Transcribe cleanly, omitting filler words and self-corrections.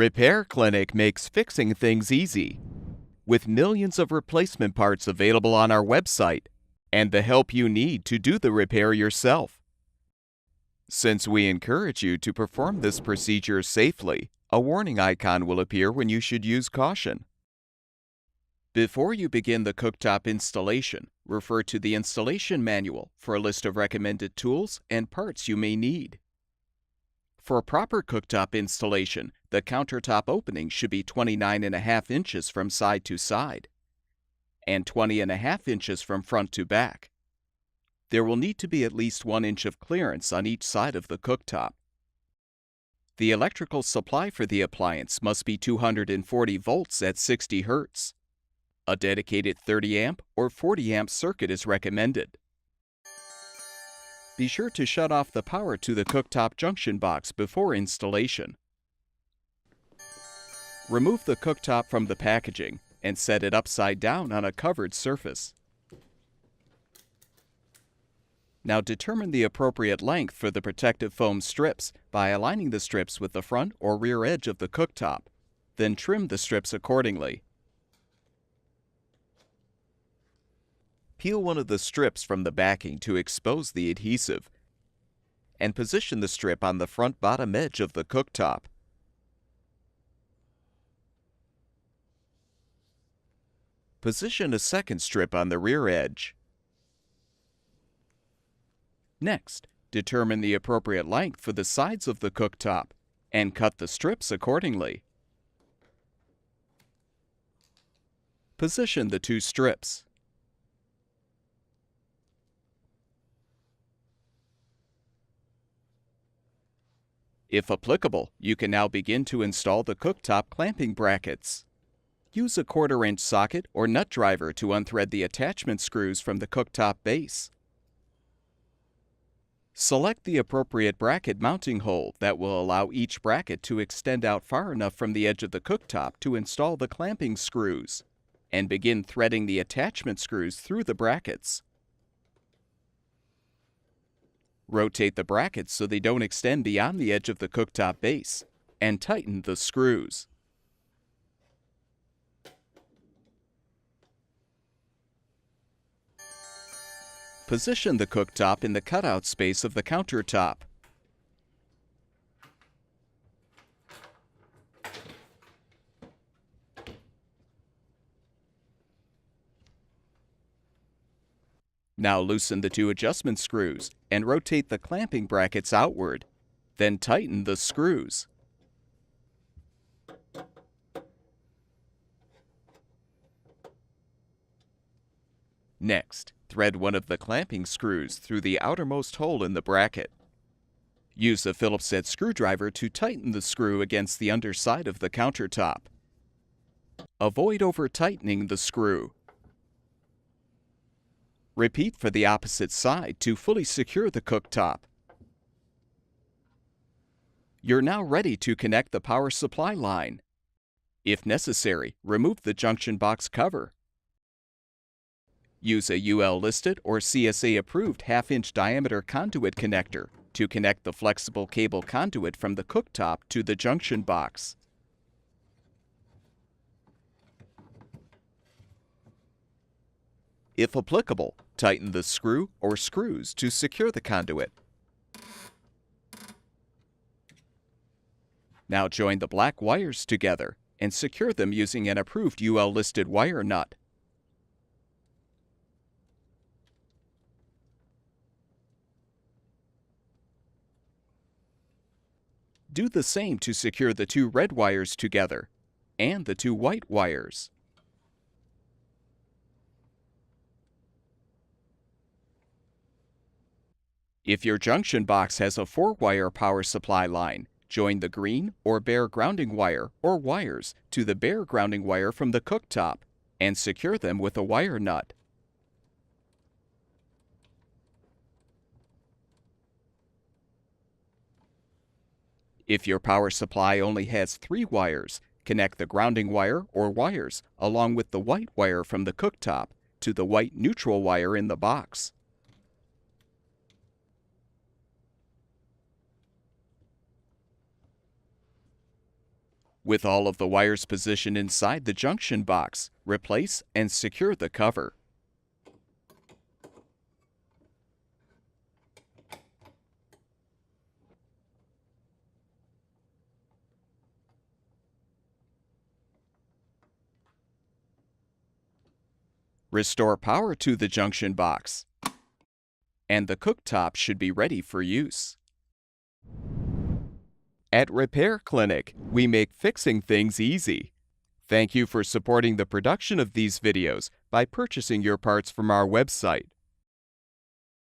Repair Clinic makes fixing things easy, with millions of replacement parts available on our website and the help you need to do the repair yourself. Since we encourage you to perform this procedure safely, a warning icon will appear when you should use caution. Before you begin the cooktop installation, refer to the installation manual for a list of recommended tools and parts you may need. For proper cooktop installation, the countertop opening should be 29.5 inches from side to side and 20.5 inches from front to back. There will need to be at least 1 inch of clearance on each side of the cooktop. The electrical supply for the appliance must be 240 volts at 60 Hz. A dedicated 30 amp or 40 amp circuit is recommended. Be sure to shut off the power to the cooktop junction box before installation. Remove the cooktop from the packaging and set it upside down on a covered surface. Now determine the appropriate length for the protective foam strips by aligning the strips with the front or rear edge of the cooktop. Then trim the strips accordingly. Peel one of the strips from the backing to expose the adhesive, and position the strip on the front bottom edge of the cooktop. Position a second strip on the rear edge. Next, determine the appropriate length for the sides of the cooktop and cut the strips accordingly. Position the two strips. If applicable, you can now begin to install the cooktop clamping brackets. Use a 1/4 inch socket or nut driver to unthread the attachment screws from the cooktop base. Select the appropriate bracket mounting hole that will allow each bracket to extend out far enough from the edge of the cooktop to install the clamping screws, and begin threading the attachment screws through the brackets. Rotate the brackets so they don't extend beyond the edge of the cooktop base, and tighten the screws. Position the cooktop in the cutout space of the countertop. Now loosen the two adjustment screws and rotate the clamping brackets outward. Then tighten the screws. Next, thread one of the clamping screws through the outermost hole in the bracket. Use a Phillips head screwdriver to tighten the screw against the underside of the countertop. Avoid over-tightening the screw. Repeat for the opposite side to fully secure the cooktop. You're now ready to connect the power supply line. If necessary, remove the junction box cover. Use a UL-listed or CSA-approved 1/2 inch diameter conduit connector to connect the flexible cable conduit from the cooktop to the junction box. If applicable, tighten the screw or screws to secure the conduit. Now join the black wires together and secure them using an approved UL-listed wire nut. Do the same to secure the two red wires together and the two white wires. If your junction box has a 4-wire power supply line, join the green or bare grounding wire or wires to the bare grounding wire from the cooktop and secure them with a wire nut. If your power supply only has 3 wires, connect the grounding wire or wires along with the white wire from the cooktop to the white neutral wire in the box. With all of the wires positioned inside the junction box, replace and secure the cover. Restore power to the junction box, and the cooktop should be ready for use. At Repair Clinic, we make fixing things easy. Thank you for supporting the production of these videos by purchasing your parts from our website.